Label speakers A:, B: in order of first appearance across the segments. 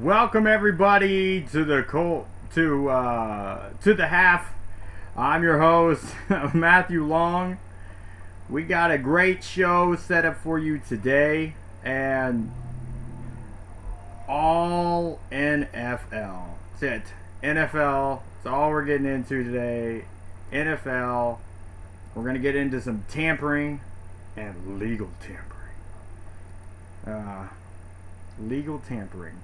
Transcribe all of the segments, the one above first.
A: Welcome everybody to the half. I'm your host Matthew Long. We got a great show set up for you today, and all NFL. That's it. NFL. That's all we're getting into today. NFL. We're gonna get into some tampering and legal tampering. Legal tampering.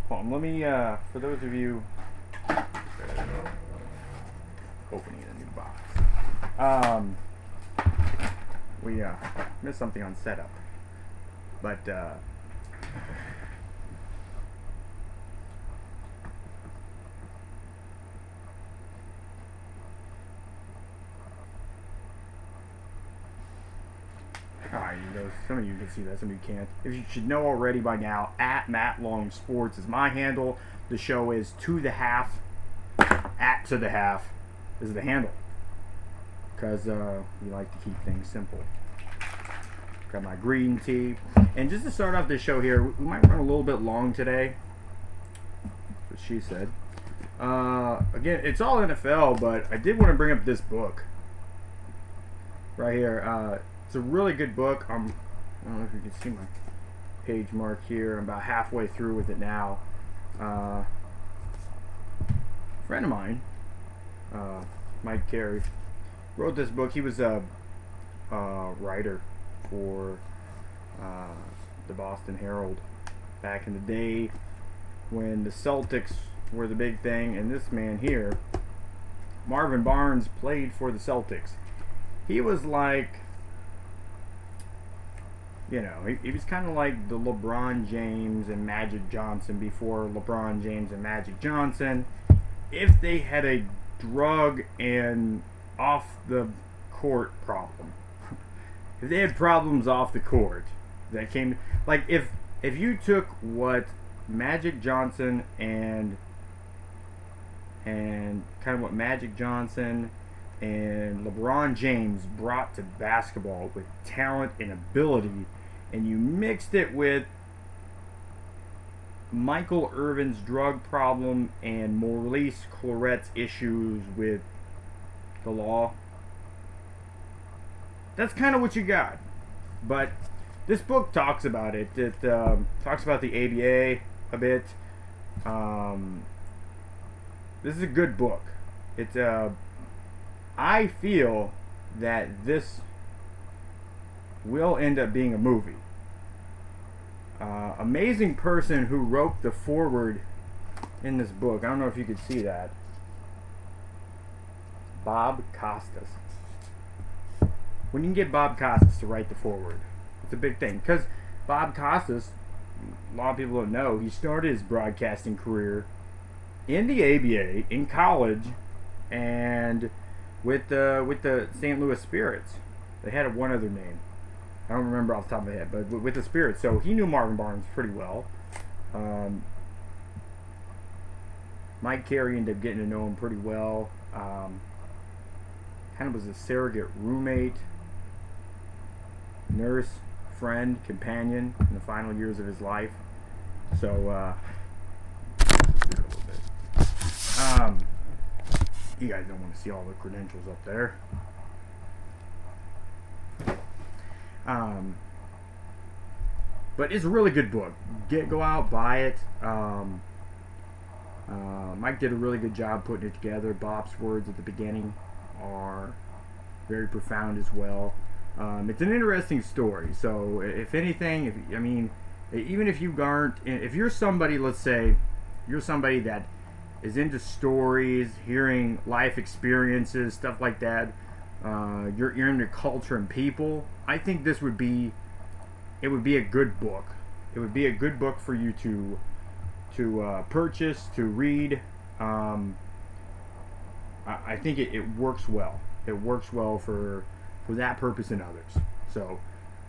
A: Hold on, let me, for those of you opening a new box, we missed something on setup, but alright, some of you can see that, some of you can't. If you should know already by now, at Matt Long Sports is my handle. The show is To The Half. At To The Half is the handle, because we like to keep things simple. Got my green tea. And just to start off this show here, we might run a little bit long today. That's what she said. Again, it's all NFL, but I did want to bring up this book right here. It's a really good book. I don't know if you can see my page mark here. I'm about halfway through with it now. A friend of mine, Mike Carey, wrote this book. He was a writer for the Boston Herald back in the day when the Celtics were the big thing. And this man here, Marvin Barnes, played for the Celtics. He was like, you know, he was kind of like the LeBron James and Magic Johnson before LeBron James and Magic Johnson. If they had a drug and off the court problem, if they had problems off the court that came, like if you took what Magic Johnson and kind of what Magic Johnson and LeBron James brought to basketball with talent and ability, and you mixed it with Michael Irvin's drug problem and Maurice Claret's issues with the law, that's kind of what you got. But this book talks about it. It talks about the ABA a bit. This is a good book. It's I feel that this will end up being a movie. Amazing person who wrote the foreword in this book. I don't know if you could see that. Bob Costas. When you can get Bob Costas to write the foreword, it's a big thing. Because Bob Costas, a lot of people don't know, he started his broadcasting career in the ABA, in college, and with the St. Louis Spirits. They had one other name. I don't remember off the top of my head, but with the Spirits. So he knew Marvin Barnes pretty well. Mike Carey ended up getting to know him pretty well. Kind of was a surrogate roommate, nurse, friend, companion in the final years of his life. So, a little bit. You guys don't want to see all the credentials up there. But it's a really good book. Go out, buy it. Mike did a really good job putting it together. Bob's words at the beginning are very profound as well. It's an interesting story. So if anything, even if you aren't, if you're somebody, let's say, you're somebody that is into stories, hearing life experiences, stuff like that, you're into culture and people, I think this would be a good book. It would be a good book for you to purchase, to read. I think it works well. It works well for that purpose and others. So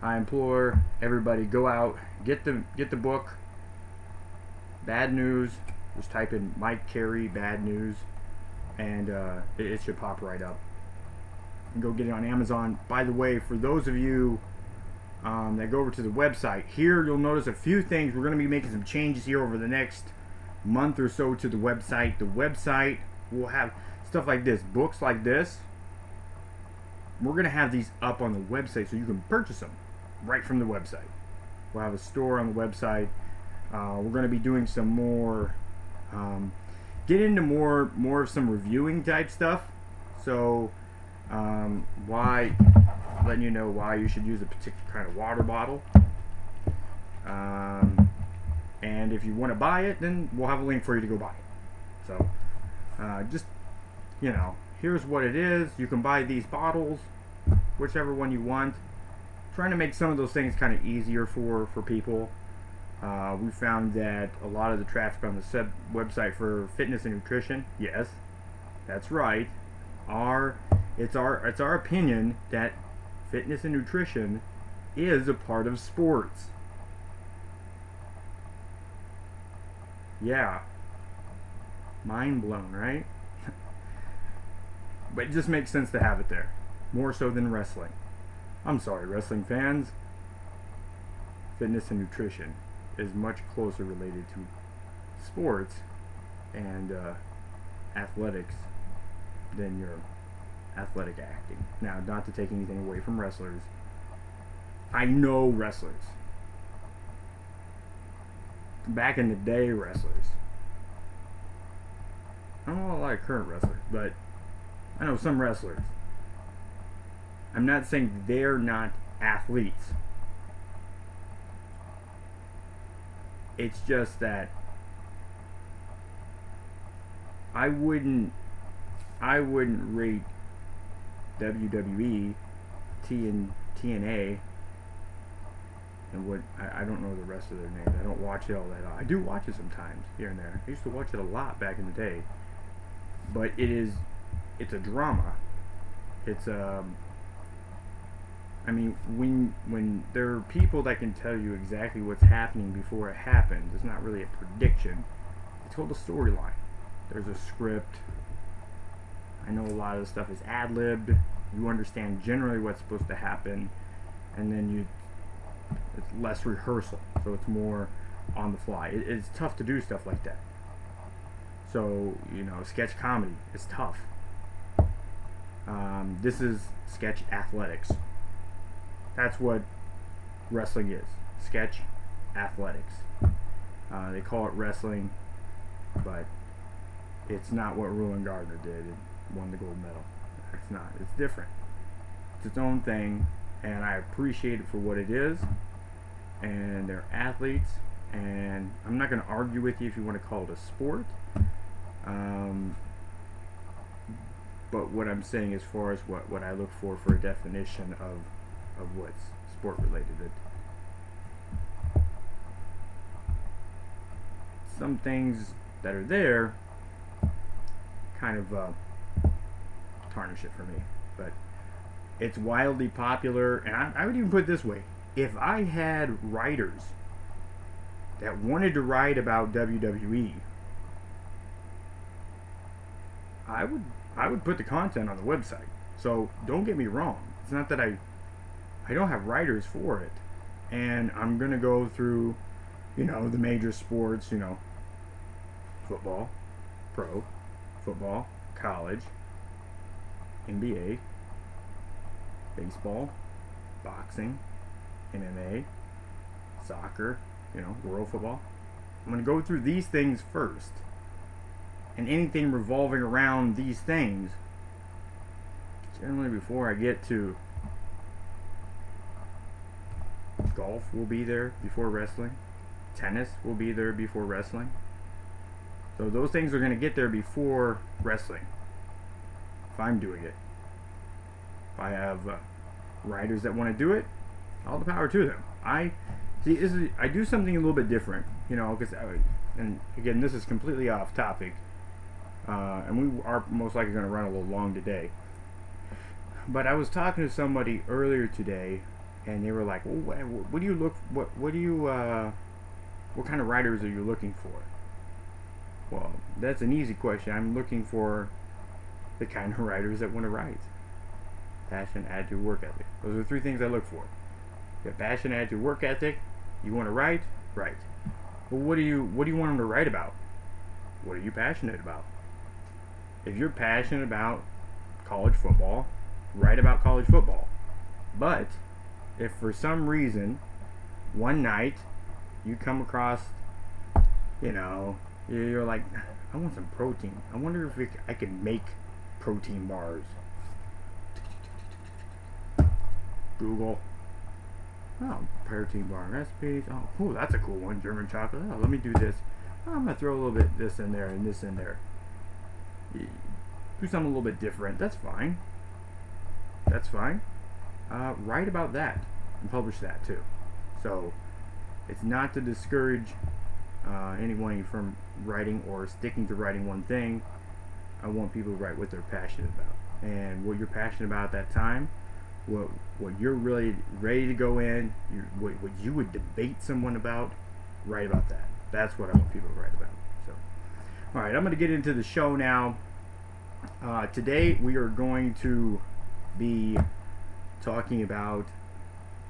A: I implore everybody, go out, get the book. Bad News. Just type in Mike Carey Bad News, and it should pop right up. And go get it on Amazon. By the way, for those of you that go over to the website. Here you'll notice a few things. We're going to be making some changes here over the next month or so to the website. The website will have stuff like this, books like this. We're going to have these up on the website so you can purchase them right from the website. We'll have a store on the website. We're going to be doing some more, get into more of some reviewing type stuff. So, letting you know why you should use a particular kind of water bottle. And if you want to buy it, then we'll have a link for you to go buy it. So, just, here's what it is. You can buy these bottles, whichever one you want. Trying to make some of those things kind of easier for people. We found that a lot of the traffic on the website for fitness and nutrition, yes, that's right. It's our opinion that fitness and nutrition is a part of sports. Yeah. Mind blown, right? But it just makes sense to have it there. More so than wrestling. I'm sorry, wrestling fans. Fitness and nutrition is much closer related to sports and athletics than your athletic acting. Now, not to take anything away from wrestlers. I know wrestlers. Back in the day, wrestlers. I don't know a lot of current wrestlers, but I know some wrestlers. I'm not saying they're not athletes. It's just that I wouldn't rate WWE, TNA, and what I don't know the rest of their names. I don't watch it all that. I do watch it sometimes here and there. I used to watch it a lot back in the day. But it's a drama. It's when there are people that can tell you exactly what's happening before it happens, it's not really a prediction. They told a storyline. There's a script. I know a lot of the stuff is ad-libbed. You understand generally what's supposed to happen, and then it's less rehearsal, so it's more on the fly. It's tough to do stuff like that. So, sketch comedy is tough. This is sketch athletics. That's what wrestling is. Sketch athletics. They call it wrestling, but it's not what Roland Gardner did and won the gold medal. It's not. It's different. It's its own thing, and I appreciate it for what it is. And they're athletes, and I'm not going to argue with you if you want to call it a sport. But what I'm saying as far as what I look for a definition of what's sport related, some things that are there kind of tarnish it for me. But it's wildly popular, and I would even put it this way: if I had writers that wanted to write about WWE, I would put the content on the website. So don't get me wrong. It's not that I don't have writers for it. And I'm going to go through, the major sports, football, pro, football, college, NBA, baseball, boxing, MMA, soccer, world football. I'm going to go through these things first. And anything revolving around these things, generally before I get to golf, will be there before wrestling. Tennis will be there before wrestling. So those things are going to get there before wrestling, if I'm doing it. If I have writers that want to do it, all the power to them. I do something a little bit different, because and again, this is completely off topic. And we are most likely going to run a little long today. But I was talking to somebody earlier today, and they were like, "Well, what do you look? What kind of writers are you looking for?" Well, that's an easy question. I'm looking for the kind of writers that want to write. Passion, attitude, work ethic. Those are the three things I look for. You got passion, attitude, work ethic. You want to write? Write. Well, what do you want them to write about? What are you passionate about? If you're passionate about college football, write about college football. But if for some reason one night you come across, you're like, I want some protein. I wonder if I can make protein bars. Google. Oh, protein bar recipes. Oh, cool, that's a cool one. German chocolate. Oh, let me do this. Oh, I'm going to throw a little bit of this in there and this in there. Do something a little bit different. That's fine. That's fine. Write about that and publish that too. So it's not to discourage anyone from writing or sticking to writing one thing. I want people to write what they're passionate about, and what you're passionate about at that time, what you're really ready to go in, what you would debate someone about. Write about that. That's what I want people to write about. So, all right, I'm going to get into the show now. Today we are going to be talking about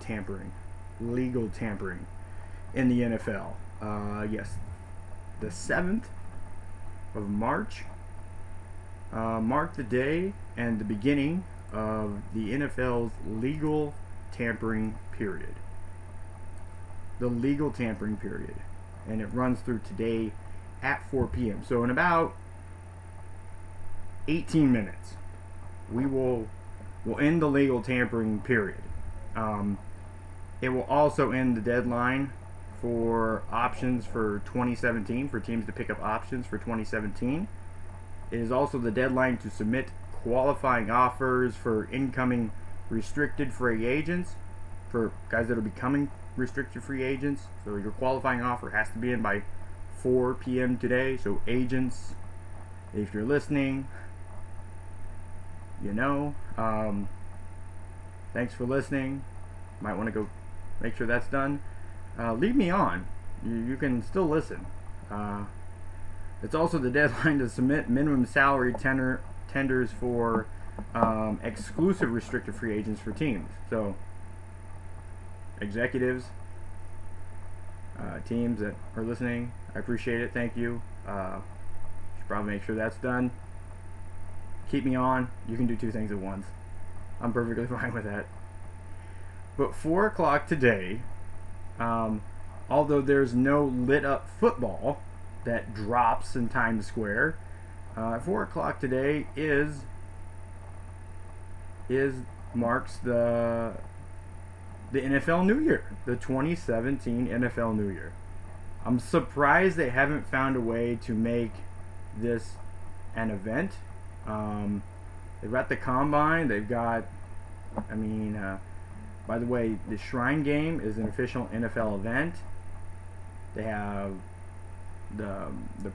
A: tampering, legal tampering in the NFL. Yes, the 7th of March marked the day and the beginning of the NFL's legal tampering period. The legal tampering period. And it runs through today at 4 p.m. So in about 18 minutes, we'll end the legal tampering period. It will also end the deadline for options for 2017, for teams to pick up options for 2017. It is also the deadline to submit qualifying offers for incoming restricted free agents, for guys that are becoming restricted free agents. So your qualifying offer has to be in by 4 p.m. today. So agents, if you're listening, thanks for listening. Might want to go make sure that's done. Leave me on. You can still listen. It's also the deadline to submit minimum salary tenders for exclusive restricted free agents for teams. So executives, teams that are listening, I appreciate it. Thank you. Should probably make sure that's done. Keep me on. You can do two things at once. I'm perfectly fine with that. But 4 o'clock today, although there's no lit up football that drops in Times Square, 4 o'clock today marks the NFL New Year, the 2017 NFL New Year. I'm surprised they haven't found a way to make this an event. They've got the Combine. They've got, by the way, the Shrine Game is an official NFL event. They have the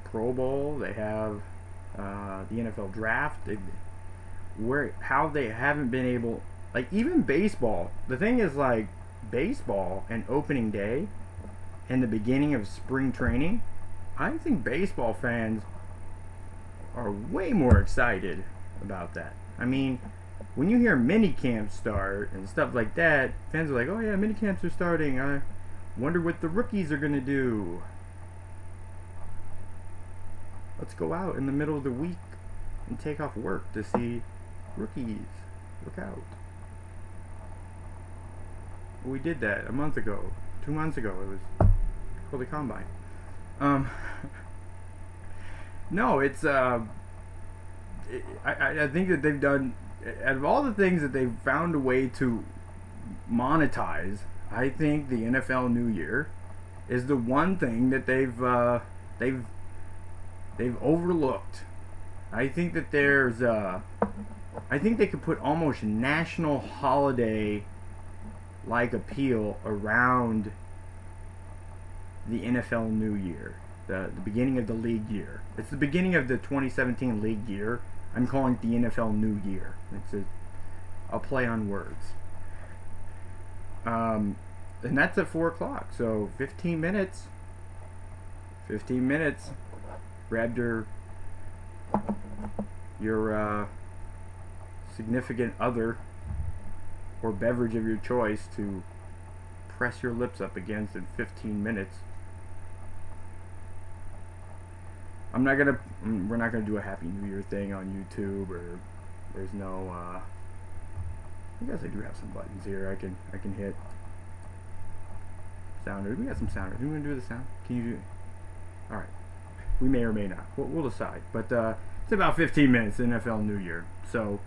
A: Pro Bowl. They have the NFL Draft. How they haven't been able, like even baseball. The thing is, like baseball and opening day and the beginning of spring training, I think baseball fans are way more excited about that. I mean, when you hear mini camps start and stuff like that, fans are like, oh yeah, mini camps are starting. I wonder what the rookies are going to do. Let's go out in the middle of the week and take off work to see rookies. Look out. We did that a month ago, 2 months ago. It was called the Combine. No, it's I think that they've done, out of all the things that they've found a way to monetize, I think the NFL New Year is the one thing that they've overlooked. I think that I think they could put almost national holiday like appeal around the NFL New Year, the beginning of the league year. It's the beginning of the 2017 league year. I'm calling it the NFL New Year. It's a play on words. And that's at 4 o'clock. So 15 minutes. 15 minutes. Grab your significant other or beverage of your choice to press your lips up against in 15 minutes. We're not gonna do a Happy New Year thing on YouTube, or there's no. I guess I do have some buttons here. I can hit. Sounders. We got some sounders. You want to do the sound? Can you do? All right. We may or may not. We'll decide. But it's about 15 minutes. NFL New Year. So,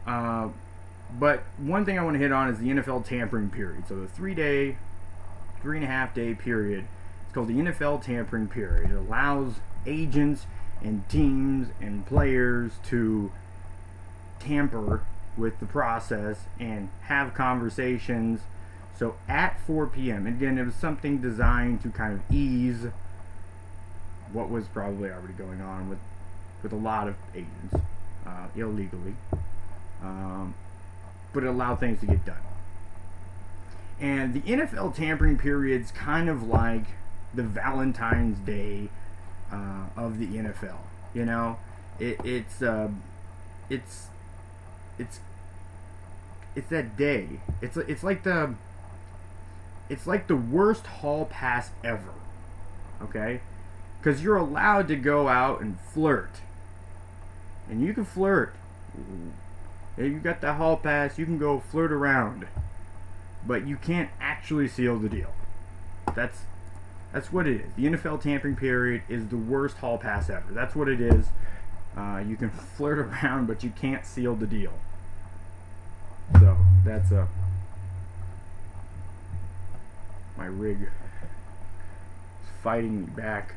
A: but one thing I want to hit on is the NFL tampering period. So the 3.5 day period. It's called the NFL tampering period. It allows agents and teams and players to tamper with the process and have conversations. So at 4 p.m. again, it was something designed to kind of ease what was probably already going on with a lot of agents illegally, but it allowed things to get done. And the NFL tampering period's kind of like the Valentine's Day of the NFL. You know, it's that day. It's like the worst hall pass ever. Okay, because you're allowed to go out and flirt, and you can flirt. If you got the hall pass, you can go flirt around, but you can't actually seal the deal. That's what it is. The NFL tampering period is the worst hall pass ever. That's what it is. You can flirt around, but you can't seal the deal. So that's my rig is fighting me back.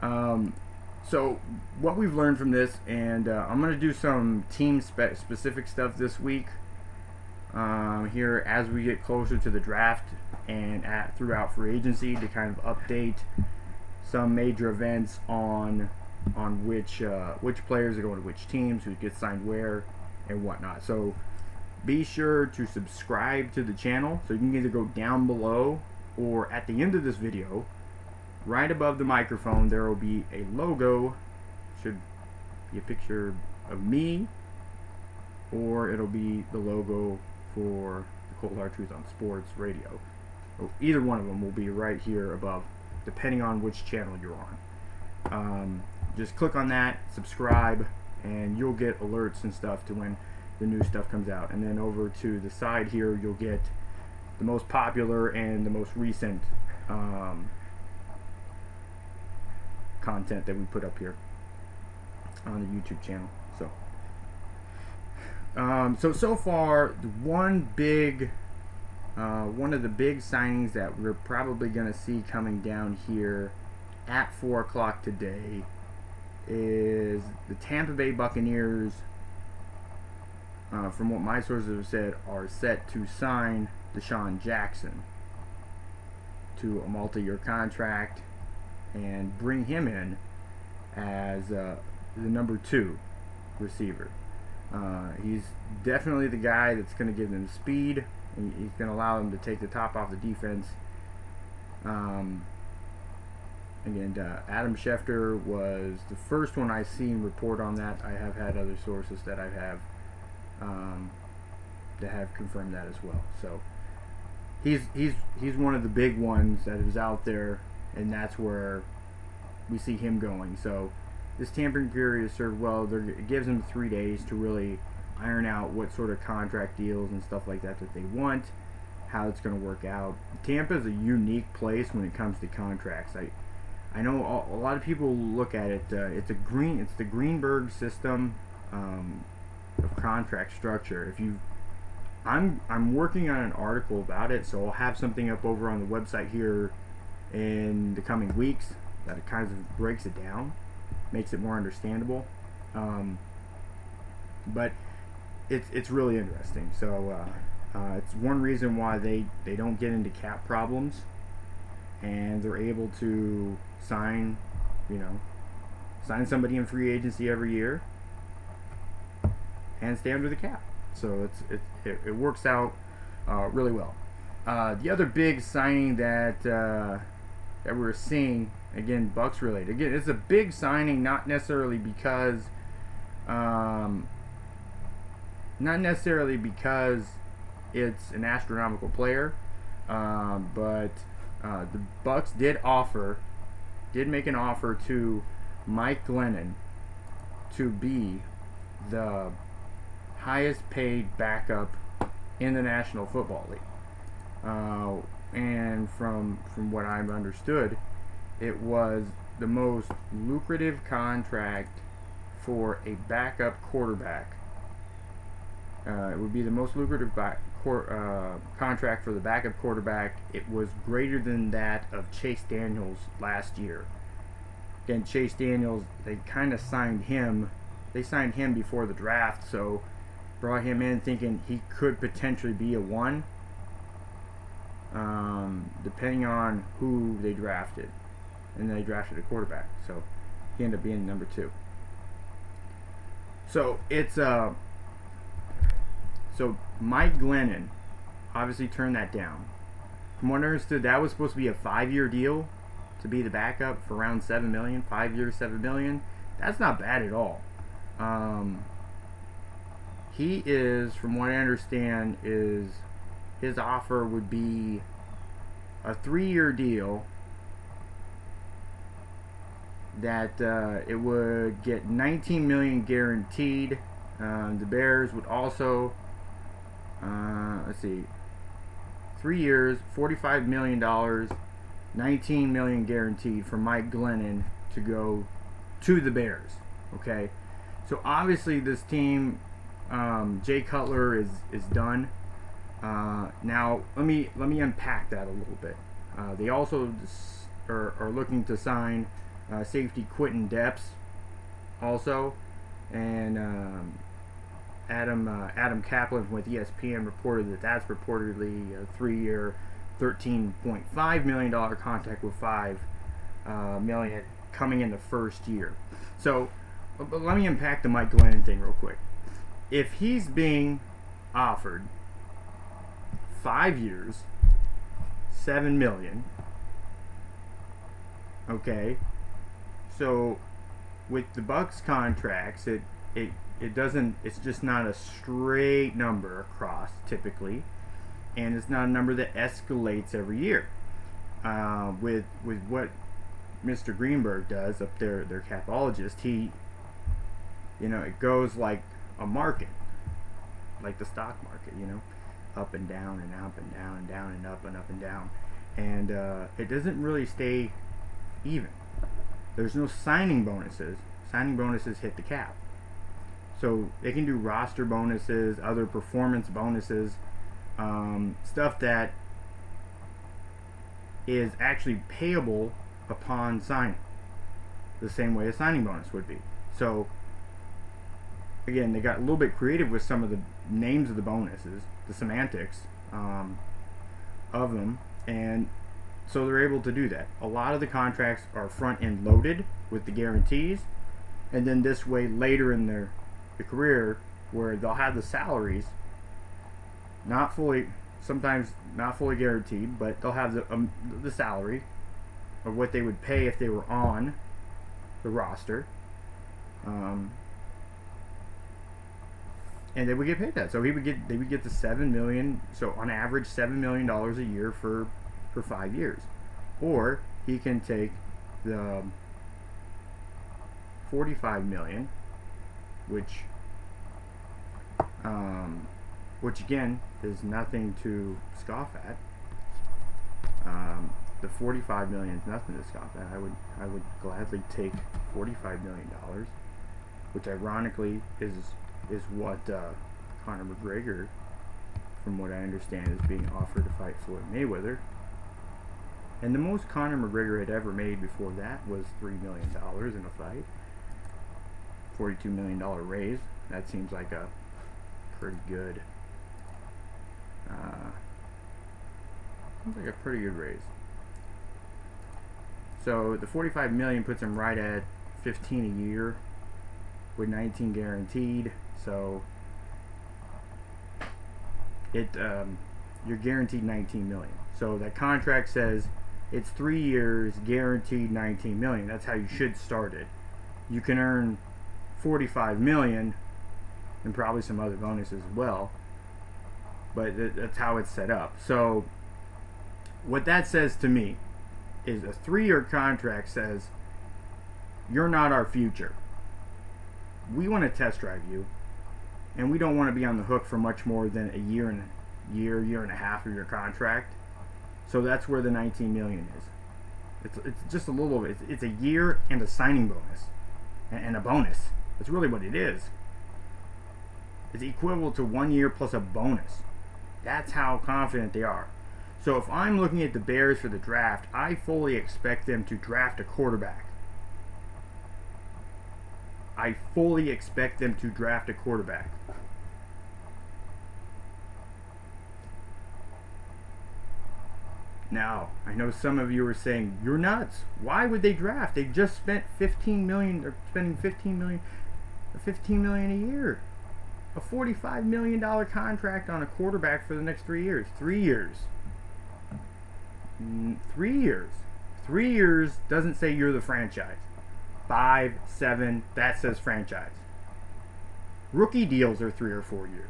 A: So what we've learned from this, and I'm going to do some team specific stuff this week here as we get closer to the draft and throughout free agency, to kind of update some major events on which players are going to which teams, who gets signed where, and whatnot. So be sure to subscribe to the channel. So you can either go down below or at the end of this video, right above the microphone, there will be a logo. Should be a picture of me, or it'll be the logo for the Cold Hard Truth on Sports Radio. So either one of them will be right here above, depending on which channel you're on. Just click on that, subscribe, and you'll get alerts and stuff to when the new stuff comes out. And then over to the side here, you'll get the most popular and the most recent content that we put up here on the YouTube channel. So far, one of the big signings that we're probably going to see coming down here at 4 o'clock today is the Tampa Bay Buccaneers, from what my sources have said, are set to sign Deshaun Jackson to a multi-year contract and bring him in as the number 2 receiver. He's definitely the guy that's going to give them speed, and he's going to allow them to take the top off the defense. Again, Adam Schefter was the first one I seen report on that. I have had other sources that I have confirmed that as well. So he's one of the big ones that is out there, and that's where we see him going. So this tampering period is served well. It gives them 3 days to really iron out what sort of contract deals and stuff like that they want, how it's going to work out. Tampa is a unique place when it comes to contracts. I know a lot of people look at it. It's the Greenberg system of contract structure. I'm working on an article about it, so I'll have something up over on the website here in the coming weeks that it kind of breaks it down, makes it more understandable. But it's really interesting. So it's one reason why they don't get into cap problems, and they're able to sign somebody in free agency every year and stay under the cap. So it works out really well. The other big signing that we're seeing, again, Bucks related. Again, it's a big signing, not necessarily because it's an astronomical player, but the Bucks did make an offer to Mike Glennon to be the highest paid backup in the National Football League. And from what I've understood, it was the most lucrative contract for a backup quarterback. It would be the most lucrative contract for the backup quarterback. It was greater than that of Chase Daniels last year. Again, Chase Daniels, they kind of signed him. They signed him before the draft, so brought him in thinking he could potentially be a 1, depending on who they drafted. And then they drafted a quarterback, so he ended up being number 2. So it's so Mike Glennon obviously turned that down. From what I understood, that was supposed to be a 5-year deal to be the backup for around $7 million. 5 years, $7 million. That's not bad at all. He is, from what I understand, is his offer would be a 3-year deal that it would get $19 million guaranteed. The Bears would also, 3 years, $45 million, $19 million guaranteed for Mike Glennon to go to the Bears. Okay, so obviously this team, Jay Cutler is done. Now let me unpack that a little bit. They also are looking to sign safety Quentin Depps also, and Adam Kaplan with ESPN reported that that's reportedly a 3-year, $13.5 million contract with $5 million coming in the first year. So let me unpack the Mike Glennon thing real quick. If he's being offered 5 years, $7 million, okay, so with the Bucks contracts, it doesn't, it's just not a straight number across typically, and it's not a number that escalates every year. With what Mr. Greenberg does up there, their capologist, it goes like a market, like the stock market, up and down and up and down and down and up and up and down, and it doesn't really stay even. There's no signing bonuses. Signing bonuses hit the cap. So they can do roster bonuses, other performance bonuses, stuff that is actually payable upon signing, the same way a signing bonus would be. So again, they got a little bit creative with some of the names of the bonuses, the semantics of them, and so they're able to do that. A lot of the contracts are front end loaded with the guarantees, and then this way later in their career, where they'll have the salaries sometimes not fully guaranteed, but they'll have the salary of what they would pay if they were on the roster, and they would get paid that. So they would get the $7 million. So on average, $7 million a year for 5 years, or he can take the $45 million, which again is nothing to scoff at. The $45 million is nothing to scoff at. I would gladly take $45 million, which ironically is what Conor McGregor, from what I understand, is being offered to fight Floyd Mayweather. And the most Conor McGregor had ever made before that was $3 million in a fight. $42 million raise. That seems like a pretty good raise. So the $45 million puts him right at $15 a year with $19 guaranteed. So you're guaranteed $19 million. So that contract says it's 3 years, guaranteed $19 million. That's how you should start it. You can earn $45 million and probably some other bonuses as well but that's how it's set up. So what that says to me is a 3-year contract says, you're not our future. We want to test drive you, and we don't want to be on the hook for much more than a year and a half of your contract. So that's where the $19 million is. It's just a little bit. It's a year and a signing bonus, and a bonus. That's really what it is. It's equivalent to 1 year plus a bonus. That's how confident they are. So if I'm looking at the Bears for the draft, I fully expect them to draft a quarterback. I fully expect them to draft a quarterback. Now, I know some of you are saying, you're nuts. Why would they draft? They just spent $15 million. They're spending $15 million a year. A $45 million contract on a quarterback for the next 3 years. 3 years. 3 years. 3 years doesn't say you're the franchise. 5, 7, that says franchise. Rookie deals are 3 or 4 years.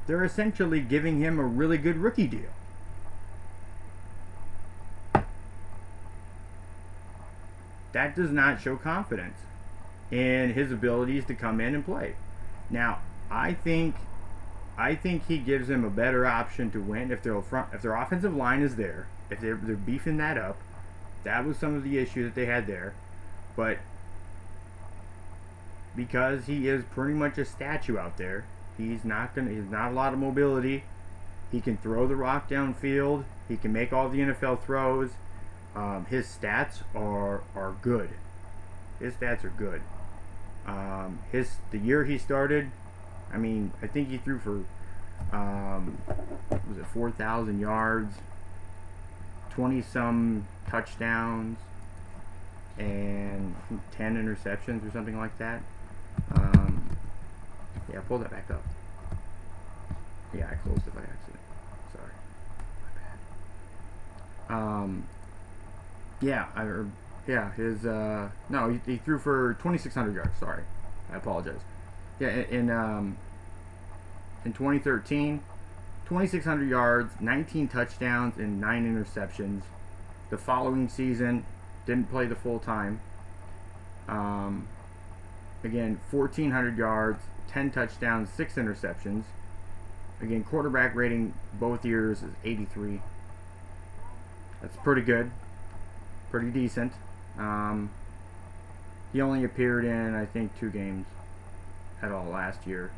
A: They're essentially giving him a really good rookie deal. That does not show confidence in his abilities to come in and play. Now, I think he gives them a better option to win if their offensive line is there, if they're beefing that up. That was some of the issue that they had there. But because he is pretty much a statue out there, he's not a lot of mobility. He can throw the rock downfield. He can make all the NFL throws. His stats are good. His stats are good. The year he started, I mean, I think he threw for 4,000 yards, 20-some touchdowns, and I think 10 interceptions or something like that. Yeah, pull that back up. Yeah, I closed it by accident. Sorry. My bad. He threw for 2,600 yards. Sorry, I apologize. Yeah, in 2013, 2,600 yards, 19 touchdowns, and 9 interceptions. The following season, didn't play the full time. Again, 1,400 yards, 10 touchdowns, 6 interceptions. Again, quarterback rating both years is 83. That's pretty good. Pretty decent. He only appeared in, I think, 2 games at all last year.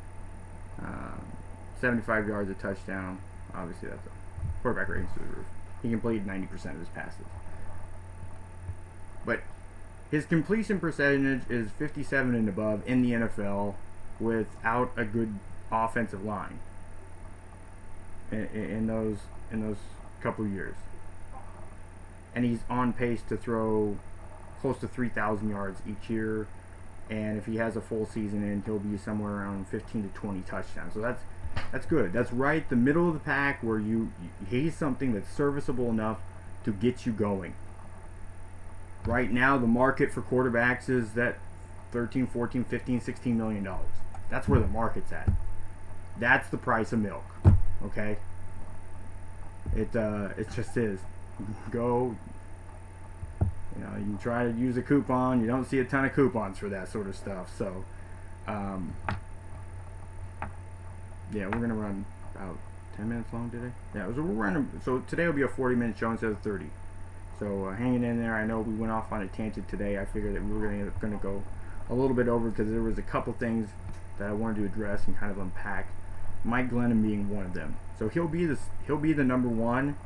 A: 75 yards, a touchdown. Obviously, that's a quarterback rating through the roof. He completed 90% of his passes. But his completion percentage is 57 and above in the NFL without a good offensive line in those couple years. And he's on pace to throw close to 3,000 yards each year. And if he has a full season in, he'll be somewhere around 15 to 20 touchdowns. So that's good. That's right the middle of the pack where he's something that's serviceable enough to get you going. Right now, the market for quarterbacks is that 13, 14, 15, 16 million dollars. That's where the market's at. That's the price of milk. Okay? It just is. Go, you try to use a coupon, you don't see a ton of coupons for that sort of stuff. So, we're going to run about 10 minutes long today. Yeah, so today will be a 40-minute show instead of 30. So hanging in there. I know we went off on a tangent today. I figured that we were going to go a little bit over because there was a couple things that I wanted to address and kind of unpack. Mike Glennon being one of them. So he'll be the number one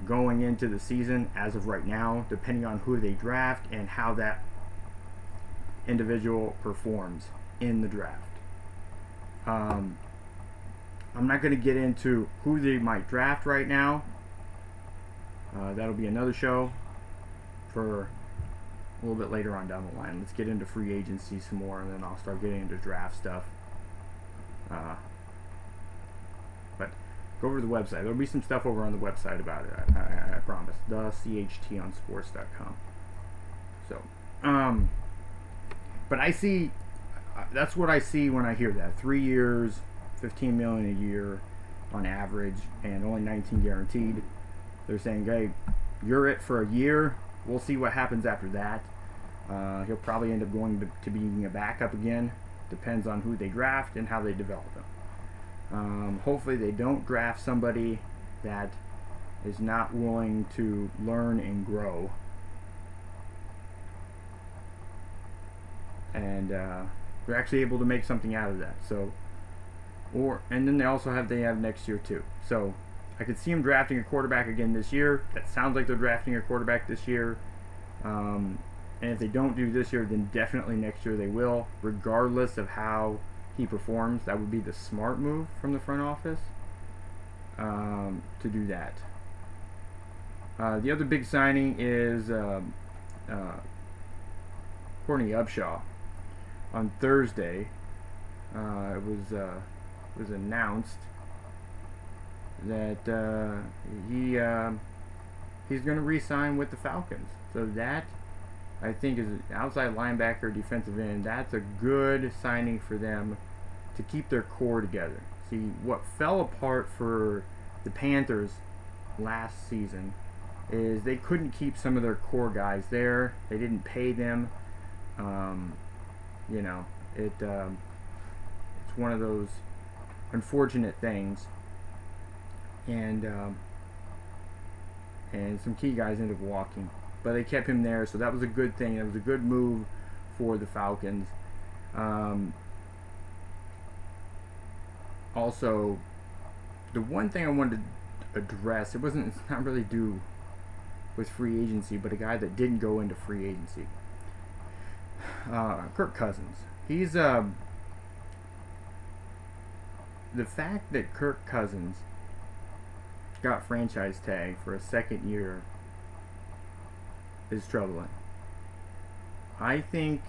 A: going into the season as of right now, depending on who they draft and how that individual performs in the draft. I'm not going to get into who they might draft right now. That'll be another show for a little bit later on down the line. Let's get into free agency some more, and then I'll start getting into draft stuff. But go over to the website. There'll be some stuff over on the website about it. I promise. TheCHTonsports.com. So, but I see. That's what I see when I hear that. 3 years, $15 million a year. on average, and only 19 guaranteed. They're saying, hey, you're it for a year. We'll see what happens after that. He'll probably end up going to being a backup again. Depends on who they draft and how they develop him. Hopefully they don't draft somebody that is not willing to learn and grow. And they're actually able to make something out of that. So, and then they have next year too. So I could see them drafting a quarterback again this year. That sounds like they're drafting a quarterback this year. And if they don't do this year, then definitely next year they will, regardless of how he performs. That would be the smart move from the front office to do that. The other big signing is Courtney Upshaw. On Thursday, it was announced that he's going to re-sign with the Falcons. So that, I think, is an outside linebacker, defensive end. That's a good signing for them to keep their core together. See, what fell apart for the Panthers last season is they couldn't keep some of their core guys there. They didn't pay them. It's one of those unfortunate things. And some key guys ended up walking. But they kept him there, so that was a good thing. It was a good move for the Falcons. Also, the one thing I wanted to address, it's not really due with free agency, but a guy that didn't go into free agency. Kirk Cousins. He's the fact that Kirk Cousins got franchise tag for a second year is troubling. I think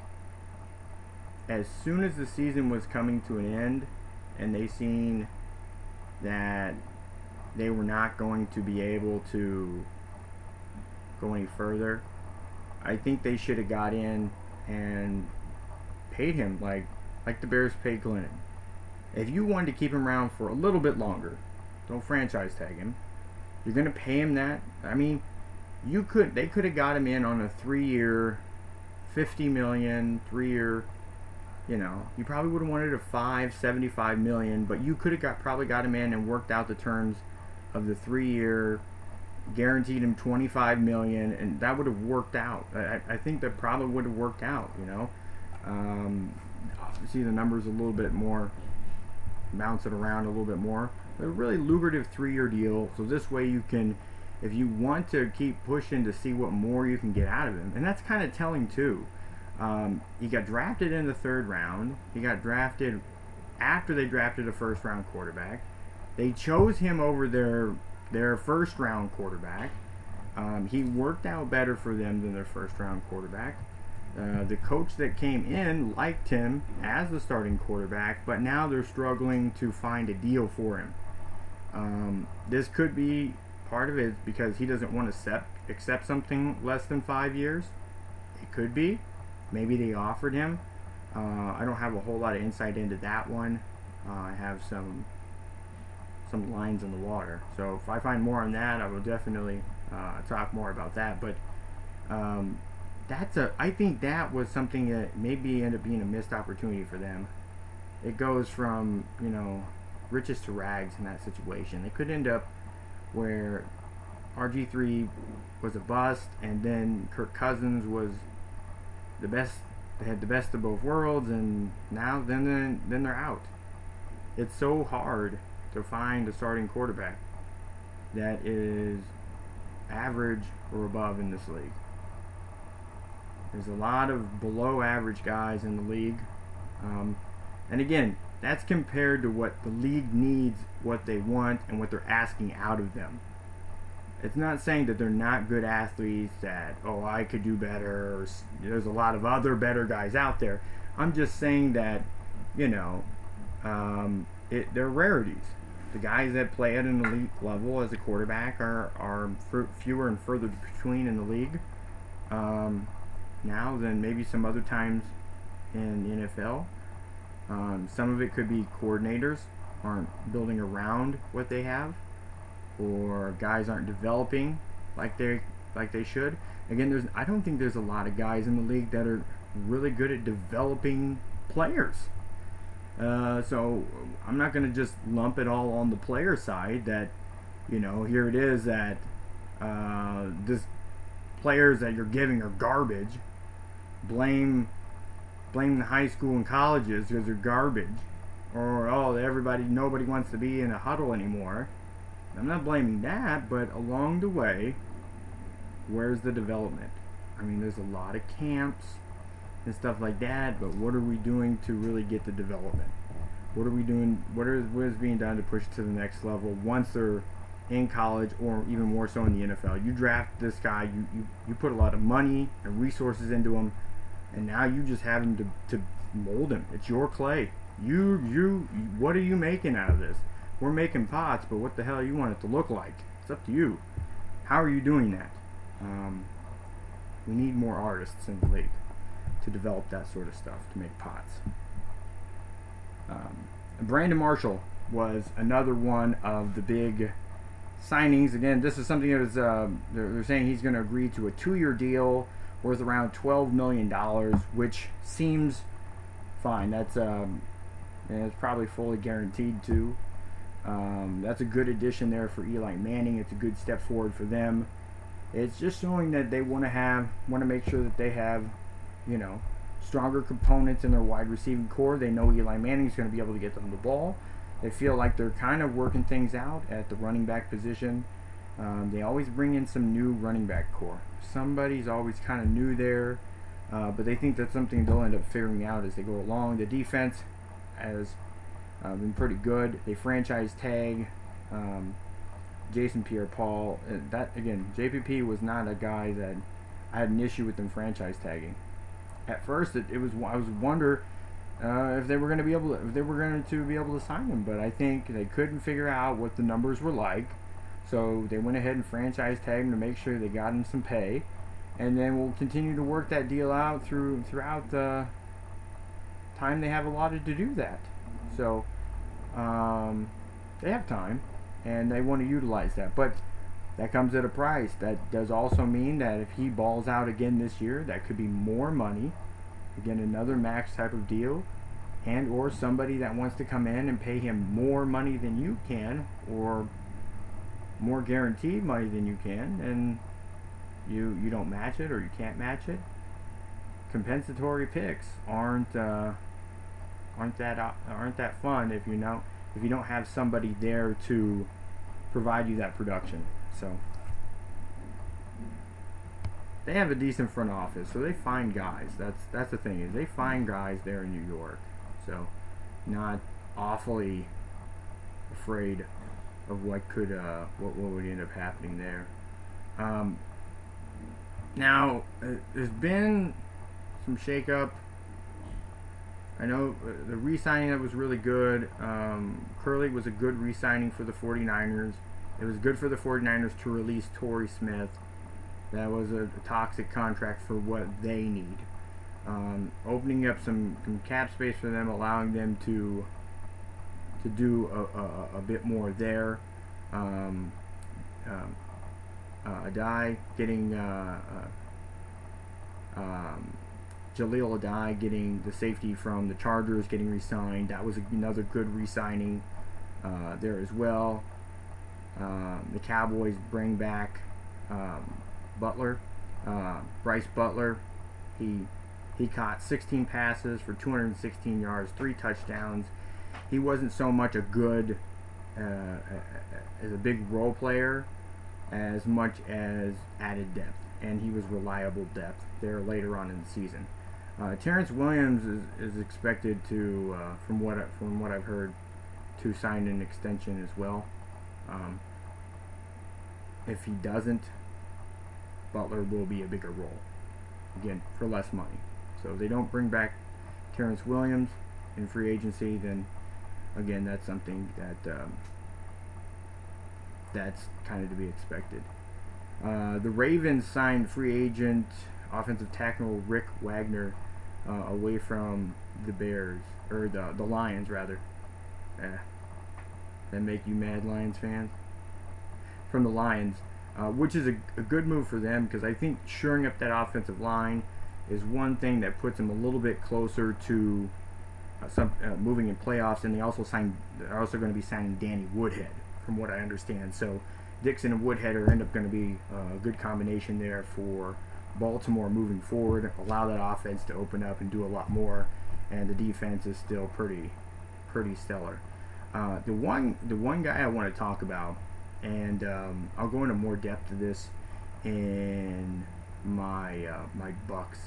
A: as soon as the season was coming to an end and they seen that they were not going to be able to go any further, I think they should have got in and paid him like the Bears paid Glennon. If you wanted to keep him around for a little bit longer, don't franchise tag him. You're going to pay him that. I mean, they could have got him in on a 3-year, $50 million, 3-year. You probably would have wanted a $75 million, but you could have probably got him in and worked out the terms of the 3-year, guaranteed him $25 million, and that would have worked out. I think that probably would have worked out. See the numbers a little bit more, bounce it around a little bit more. A really lucrative 3-year deal, so this way you can, if you want to keep pushing to see what more you can get out of him, and that's kind of telling too. He got drafted in the 3rd round. He got drafted after they drafted a first-round quarterback. They chose him over their first-round quarterback. He worked out better for them than their first-round quarterback. The coach that came in liked him as the starting quarterback, but now they're struggling to find a deal for him. This could be part of it because he doesn't want to accept something less than 5 years. It could be. Maybe they offered him. I don't have a whole lot of insight into that one. I have some lines in the water. So if I find more on that, I will definitely talk more about that. But I think that was something that maybe ended up being a missed opportunity for them. It goes from, riches to rags in that situation. They could end up where RG3 was a bust, and then Kirk Cousins was the best. They had the best of both worlds, and now then they're out. It's so hard to find a starting quarterback that is average or above in this league. There's a lot of below average guys in the league. And again, that's compared to what the league needs, what they want, and what they're asking out of them. It's not saying that they're not good athletes, that, I could do better, or there's a lot of other better guys out there. I'm just saying that, they're rarities. The guys that play at an elite level as a quarterback are fewer and further between in the league now than maybe some other times in the NFL. Some of it could be coordinators. aren't building around what they have, or guys aren't developing like they should. Again, I don't think there's a lot of guys in the league that are really good at developing players. So I'm not going to just lump it all on the player side that, here it is that this players that you're giving are garbage. Blame the high school and colleges because they're garbage. Or, nobody wants to be in a huddle anymore. I'm not blaming that, but along the way, where's the development? I mean, there's a lot of camps and stuff like that, but what are we doing to really get the development? What are we doing? What is being done to push to the next level once they're in college, or even more so in the NFL? You draft this guy, you put a lot of money and resources into him, and now you just have him to mold him. It's your clay. What are you making out of this? We're making pots, but what the hell you want it to look like? It's up to you. How are you doing that? We need more artists in the league to develop that sort of stuff, to make pots. Brandon Marshall was another one of the big signings. Again, this is something that is, they're saying he's going to agree to a 2-year deal worth around $12 million, which seems fine. That's it's probably fully guaranteed too. That's a good addition there for Eli Manning. It's a good step forward for them. It's just showing that they want to make sure that they have, stronger components in their wide receiving core. They know Eli Manning's going to be able to get them the ball. They feel like they're kind of working things out at the running back position. They always bring in some new running back core. Somebody's always kind of new there, but they think that's something they'll end up figuring out as they go along. The defense has been pretty good. They franchise tag Jason Pierre-Paul. That again, JPP was not a guy that I had an issue with them franchise tagging. At first, I was wonder if they were going to be able to sign him, but I think they couldn't figure out what the numbers were like, so they went ahead and franchise tagged him to make sure they got him some pay, and then we'll continue to work that deal out throughout the time they have allotted to do that. So they have time, and they want to utilize that, but that comes at a price. That does also mean that if he balls out again this year, that could be more money. Again, another max type of deal, and or somebody that wants to come in and pay him more money than you can, or more guaranteed money than you can, and you don't match it, or you can't match it. Compensatory picks aren't that fun if you don't have somebody there to provide you that production. So they have a decent front office, so they find guys. That's the thing, is they find guys there in New York. So not awfully afraid of what would end up happening there. Now there's been some shakeup. I know the re-signing that was really good. Curley was a good re-signing for the 49ers. It was good for the 49ers to release Torrey Smith. That was a toxic contract for what they need. Opening up some cap space for them, allowing them to do a bit more there. Adai getting Jaleel Adai getting the safety from the Chargers, getting re-signed. That was another good re-signing there as well. The Cowboys bring back Butler, Bryce Butler. He caught 16 passes for 216 yards, 3 touchdowns. He wasn't so much a good as a big role player as much as added depth, and he was reliable depth there later on in the season. Terrence Williams is expected to, from what I've heard, to sign an extension as well. If he doesn't, Butler will be a bigger role, again, for less money. So if they don't bring back Terrence Williams in free agency, then again, that's something that's kind of to be expected. The Ravens signed free agent offensive tackle Rick Wagner away from the Bears, or the Lions rather. that make you mad, Lions fans? From the Lions, which is a good move for them, because I think shoring up that offensive line is one thing that puts them a little bit closer to moving in playoffs. And they're also going to be signing Danny Woodhead, from what I understand. So Dixon and Woodhead end up going to be a good combination there for Baltimore moving forward. Allow that offense to open up and do a lot more, and the defense is still pretty stellar. The one guy I want to talk about, and I'll go into more depth to this in my Bucks,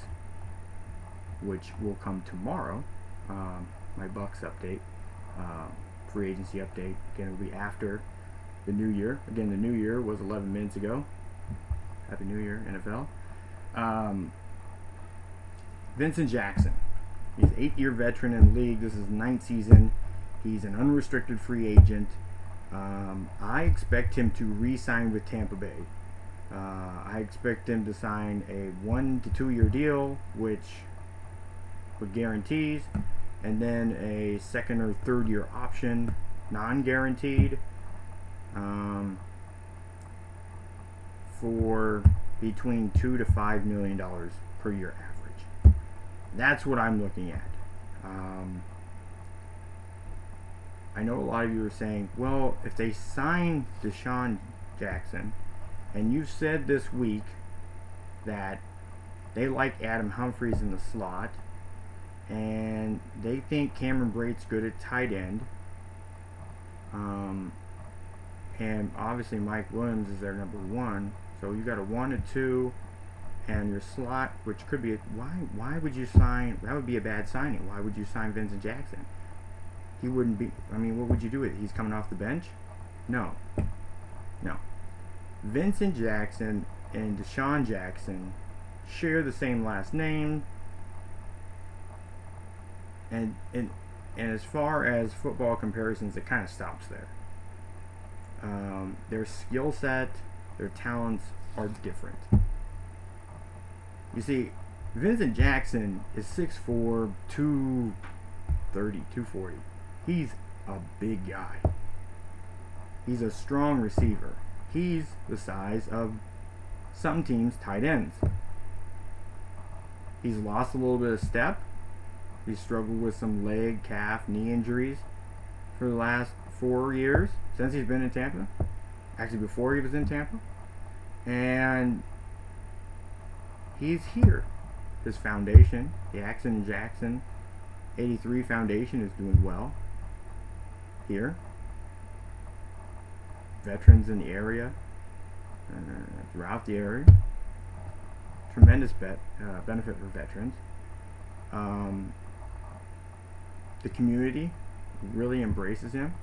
A: which will come tomorrow. My Bucks update, free agency update. Again, it'll be after the new year. Again, the new year was 11 minutes ago. Happy New Year, NFL. Vincent Jackson. He's an 8-year veteran in the league. This is his 9th season. He's an unrestricted free agent. I expect him to re-sign with Tampa Bay. I expect him to sign a 1 to 2 year deal, which with guarantees, and then a 2nd or 3rd year option, non-guaranteed, for between $2 to $5 million per year average. That's what I'm looking at. I know a lot of you are saying, well, if they sign Deshaun Jackson, and you said this week that they like Adam Humphries in the slot, and they think Cameron Brate's good at tight end, and obviously Mike Williams is their number 1, so you got a 1 and 2, and your slot, which could be why would you sign? That would be a bad signing. Why would you sign Vincent Jackson? He wouldn't be. I mean, what would you do with it? He's coming off the bench? No. Vincent Jackson and Deshaun Jackson share the same last name, and as far as football comparisons, it kind of stops there. Their skill set, their talents are different. You see, Vincent Jackson is 6'4", 230, 240. He's a big guy. He's a strong receiver. He's the size of some teams' tight ends. He's lost a little bit of step. He's struggled with some leg, calf, knee injuries for the last 4 years since he's been in Tampa. Actually, before he was in Tampa. And he's here. His foundation, the Jackson 83 Foundation, is doing well here. Veterans in the area, throughout the area. Tremendous benefit for veterans. The community really embraces him.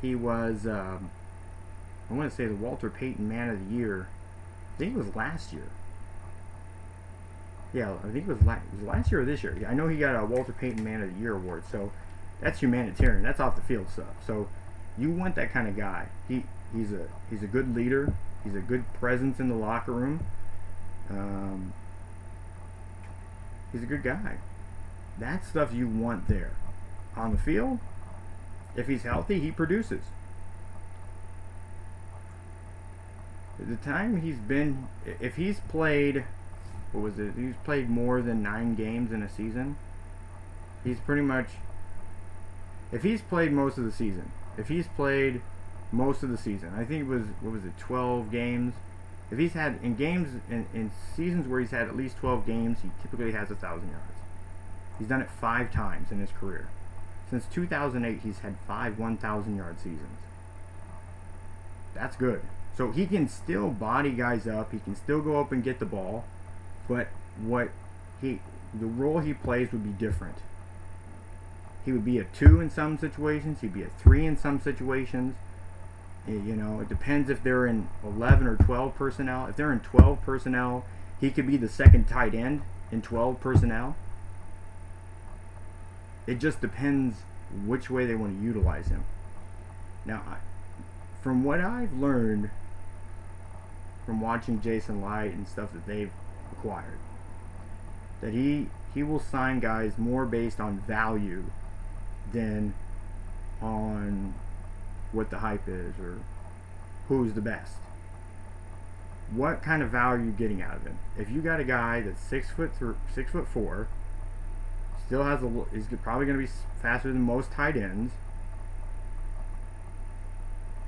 A: He was, I want to say, the Walter Payton Man of the Year. I think it was last year. Yeah, I think it was last year or this year. I know he got a Walter Payton Man of the Year award, so that's humanitarian. That's off the field stuff. So you want that kind of guy. He's a good leader. He's a good presence in the locker room. He's a good guy. That's stuff you want there. On the field, if he's healthy, he produces. The time he's been, if he's played, what was it? He's played more than 9 games in a season. He's pretty much, if he's played most of the season, I think it was, 12 games. If he's had, in seasons where he's had at least 12 games, he typically has 1,000 yards. He's done it 5 times in his career. Since 2008, he's had 5 1,000-yard seasons. That's good. So he can still body guys up. He can still go up and get the ball. But the role he plays would be different. He would be a 2 in some situations. He'd be a 3 in some situations. It depends if they're in 11 or 12 personnel. If they're in 12 personnel, he could be the second tight end in 12 personnel. It just depends which way they want to utilize him. Now, from what I've learned from watching Jason Light and stuff that they've acquired, that he will sign guys more based on value than on what the hype is or who's the best. What kind of value are you getting out of him? If you got a guy that's 6'4", still has is probably going to be faster than most tight ends,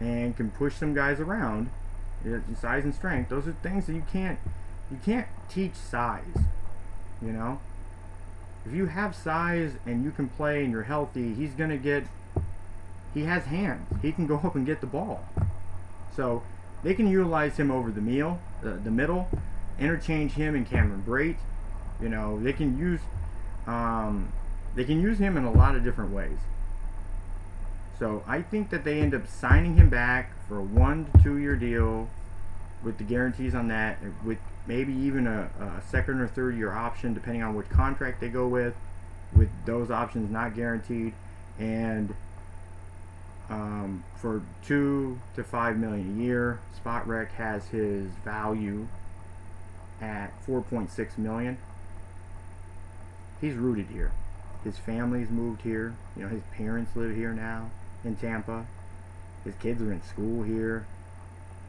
A: and can push some guys around, size and strength. Those are things that you can't teach size. You know, if you have size and you can play and you're healthy, he has hands. He can go up and get the ball. So they can utilize him over the middle, interchange him and Cameron Brate. You know, they can use him in a lot of different ways. So I think that they end up signing him back for a 1 to 2 year deal with the guarantees on that, with maybe even a second or third year option depending on which contract they go with those options not guaranteed, and for $2 to $5 million a year. Spot Rec has his value at $4.6 million. He's rooted here. His family's moved here. You know, his parents live here now in Tampa. His kids are in school here.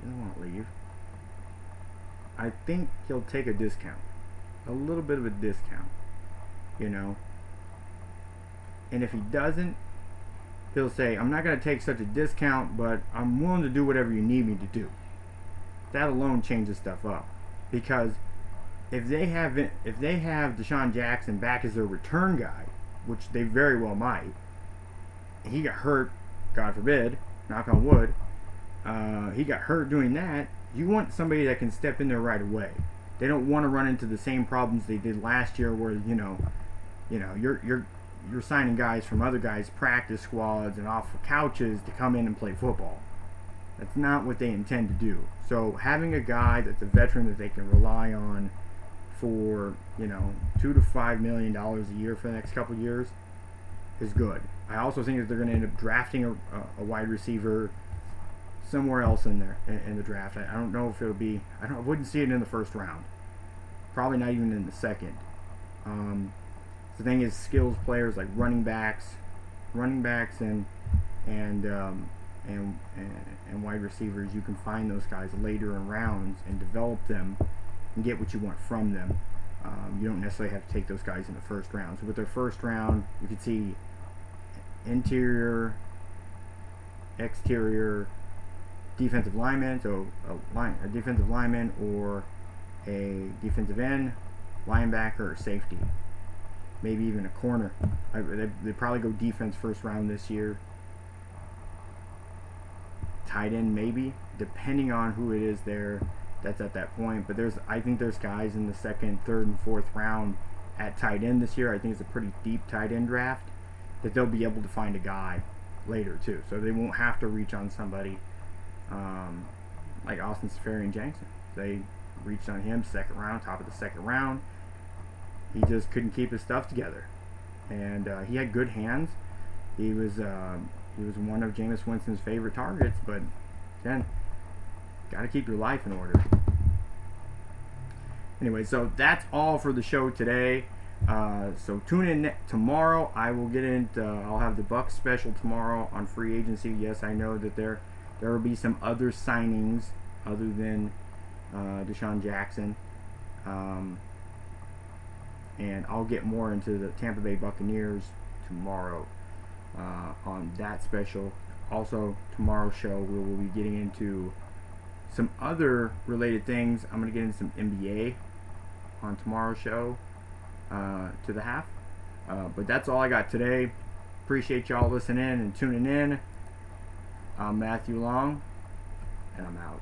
A: He doesn't want to leave. I think he'll take a discount, a little bit of a discount, you know. And if he doesn't, he'll say, I'm not going to take such a discount, but I'm willing to do whatever you need me to do. That alone changes stuff up. Because if they have Deshaun Jackson back as their return guy, which they very well might, and he got hurt, God forbid, knock on wood, he got hurt doing that, you want somebody that can step in there right away. They don't want to run into the same problems they did last year where, you know, you're signing guys from other guys' practice squads and off of couches to come in and play football. That's not what they intend to do. So having a guy that's a veteran that they can rely on for, you know, $2 to $5 million a year for the next couple of years is good. I also think that they're going to end up drafting a wide receiver somewhere else in there in the draft. I don't know if it'll be. I wouldn't see it in the first round. Probably not even in the second. The thing is, skills players like running backs, and wide receivers, you can find those guys later in rounds and develop them and get what you want from them. You don't necessarily have to take those guys in the first round. So with their first round, you can see interior, exterior, defensive lineman, so a defensive lineman or a defensive end, linebacker, or safety. Maybe even a corner. They probably go defense first round this year. Tight end maybe, depending on who it is there that's at that point. But I think there's guys in the second, third, and fourth round at tight end this year. I think it's a pretty deep tight end draft that they'll be able to find a guy later too. So they won't have to reach on somebody like Austin Seferian-Jenkins. They reached on him second round, top of the second round. He just couldn't keep his stuff together, and he had good hands. He was one of Jameis Winston's favorite targets, but then got to keep your life in order. Anyway, so that's all for the show today. So tune in tomorrow. I will get into. I'll have the Bucs special tomorrow on free agency. Yes, I know that there will be some other signings other than Deshaun Jackson. And I'll get more into the Tampa Bay Buccaneers tomorrow on that special. Also, tomorrow's show we will be getting into some other related things. I'm going to get into some NBA on tomorrow's show to the half. But that's all I got today. Appreciate y'all listening and tuning in. I'm Matthew Long, and I'm out.